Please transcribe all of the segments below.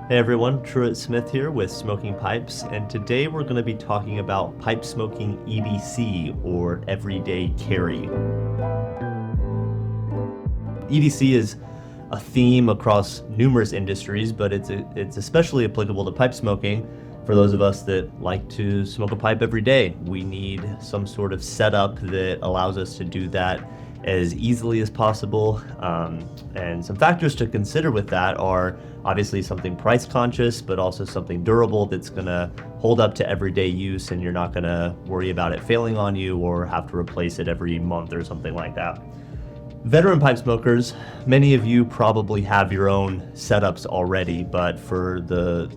Hey everyone, Truett Smith here with Smoking Pipes, and today we're going to be talking about pipe smoking EDC, or everyday carry. EDC is a theme across numerous industries, but it's especially applicable to pipe smoking. For those of us that like to smoke a pipe every day, we need some sort of setup that allows us to do that as easily as possible. And some factors to consider with that are obviously something price conscious, but also something durable that's gonna hold up to everyday use and you're not gonna worry about it failing on you or have to replace it every month or something like that. Veteran pipe smokers, many of you probably have your own setups already, but for the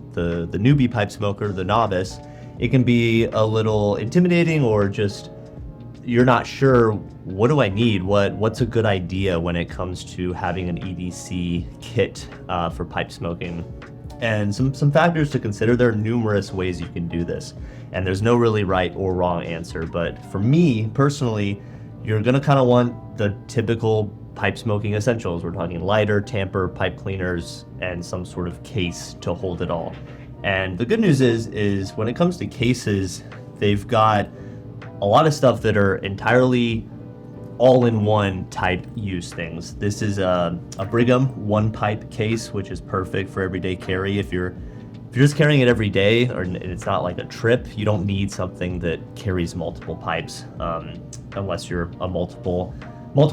newbie pipe smoker, the novice, it can be a little intimidating, or just you're not sure, what do I need? What's a good idea when it comes to having an EDC kit for pipe smoking? And some factors to consider. There are numerous ways you can do this, and there's no really right or wrong answer. But for me personally, you're gonna kind of want the typical pipe smoking essentials. We're talking lighter, tamper, pipe cleaners, and some sort of case to hold it all. And the good news is when it comes to cases, they've got a lot of stuff that are entirely all-in-one type use things. This is a Brigham one pipe case, which is perfect for everyday carry. If you're just carrying it every day, or it's not like a trip, you don't need something that carries multiple pipes, unless you're a multiple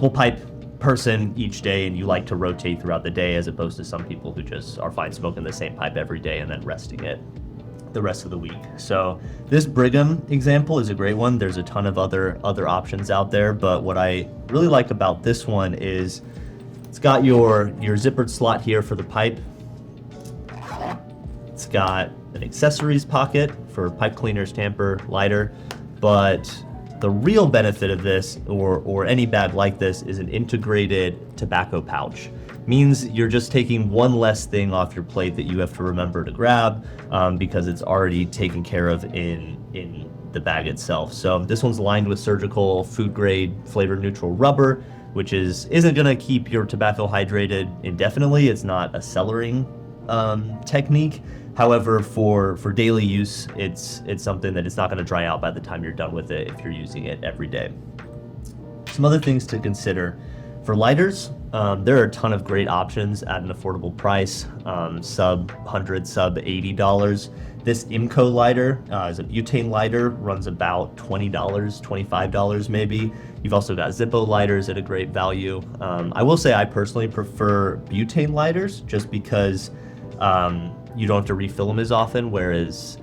pipe person each day and you like to rotate throughout the day, as opposed to some people who just are fine smoking the same pipe every day and then resting it the rest of the week. So this Brigham example is a great one. There's a ton of other options out there, but what I really like about this one is it's got your zippered slot here for the pipe. It's got an accessories pocket for pipe cleaners, tamper, lighter, but the real benefit of this, or any bag like this, is an integrated tobacco pouch. Means you're just taking one less thing off your plate that you have to remember to grab, because it's already taken care of in the bag itself. So this one's lined with surgical food grade flavor neutral rubber, which isn't gonna keep your tobacco hydrated indefinitely. It's not a cellaring technique. However, for daily use, it's something that it's not going to dry out by the time you're done with it if you're using it every day. Some other things to consider. For lighters, there are a ton of great options at an affordable price, sub $100, sub $80. This IMCO lighter is a butane lighter, runs about $20, $25 maybe. You've also got Zippo lighters at a great value. I will say I personally prefer butane lighters just because you don't have to refill them as often, whereas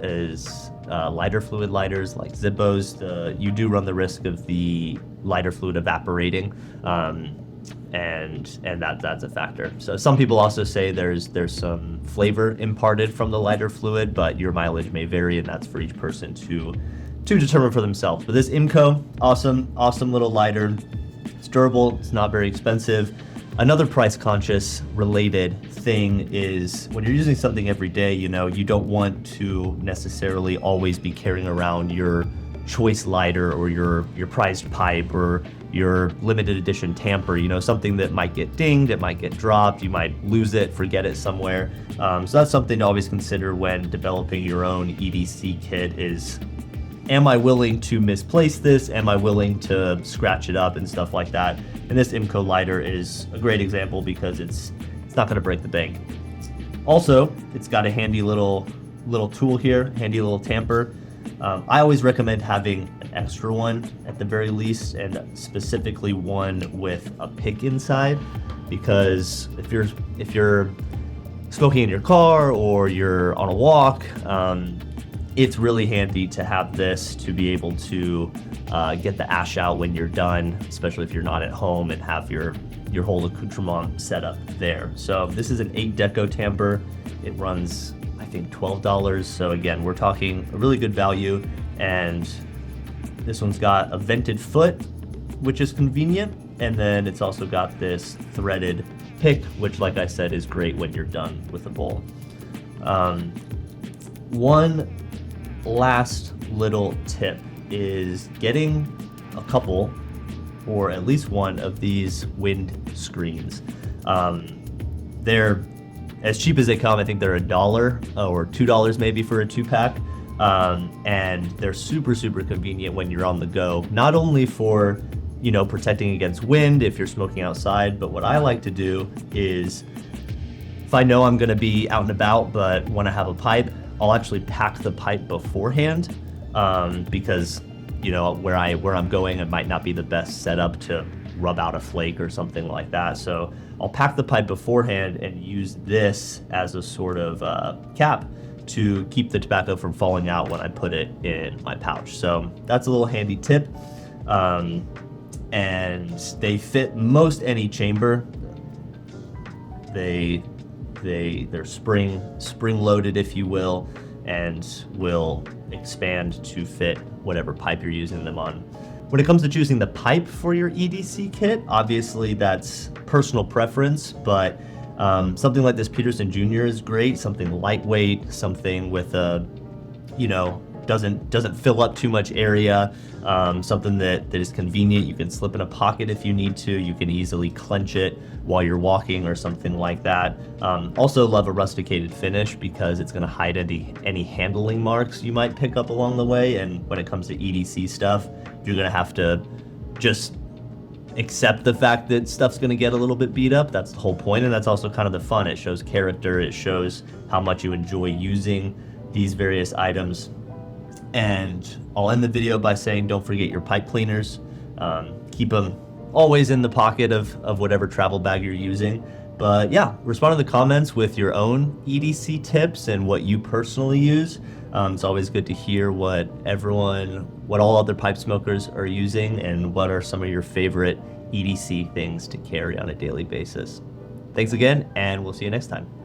lighter fluid lighters like Zippos, you do run the risk of the lighter fluid evaporating, and that's a factor. So some people also say there's some flavor imparted from the lighter fluid, but your mileage may vary, and that's for each person to determine for themselves. But this IMCO, awesome little lighter. It's durable, it's not very expensive. Another price conscious related thing is when you're using something every day, you don't want to necessarily always be carrying around your choice lighter or your prized pipe or your limited edition tamper, something that might get dinged, it might get dropped, you might lose it, forget it somewhere. So that's something to always consider when developing your own EDC kit is, am I willing to misplace this? Am I willing to scratch it up and stuff like that? And this IMCO lighter is a great example because it's not going to break the bank. Also, it's got a handy little tool here, handy little tamper. I always recommend having an extra one at the very least, and specifically one with a pick inside, because if you're smoking in your car or you're on a walk, it's really handy to have this to be able to get the ash out when you're done, especially if you're not at home and have your whole accoutrement set up there. So this is an 8 deco tamper. It runs, I think, $12. So again, we're talking a really good value. And this one's got a vented foot, which is convenient. And then it's also got this threaded pick, which, like I said, is great when you're done with the bowl. One last little tip is getting a couple, or at least one, of these wind screens. They're as cheap as they come. I think they're $1 or $2 maybe for a 2-pack. And they're super, super convenient when you're on the go, not only for, you know, protecting against wind if you're smoking outside, but what I like to do is, if I know I'm gonna be out and about but want to have a pipe, I'll actually pack the pipe beforehand, because, you know, where I'm going, it might not be the best setup to rub out a flake or something like that. So I'll pack the pipe beforehand and use this as a sort of cap to keep the tobacco from falling out when I put it in my pouch. So that's a little handy tip. And they fit most any chamber. They're spring loaded, if you will, and will expand to fit whatever pipe you're using them on. When it comes to choosing the pipe for your EDC kit, obviously that's personal preference, but something like this Peterson Jr. is great. Something lightweight, something with a, you know, doesn't fill up too much area, something that is convenient. You can slip in a pocket if you need to. You can easily clench it while you're walking or something like that. Also love a rusticated finish because it's going to hide any handling marks you might pick up along the way. And when it comes to EDC stuff, you're going to have to just accept the fact that stuff's going to get a little bit beat up. That's the whole point, and that's also kind of the fun. It shows character. It shows how much you enjoy using these various items. And I'll end the video by saying, don't forget your pipe cleaners. Keep them always in the pocket of whatever travel bag you're using. But yeah, respond in the comments with your own EDC tips and what you personally use. It's always good to hear what all other pipe smokers are using and what are some of your favorite EDC things to carry on a daily basis. Thanks again, and we'll see you next time.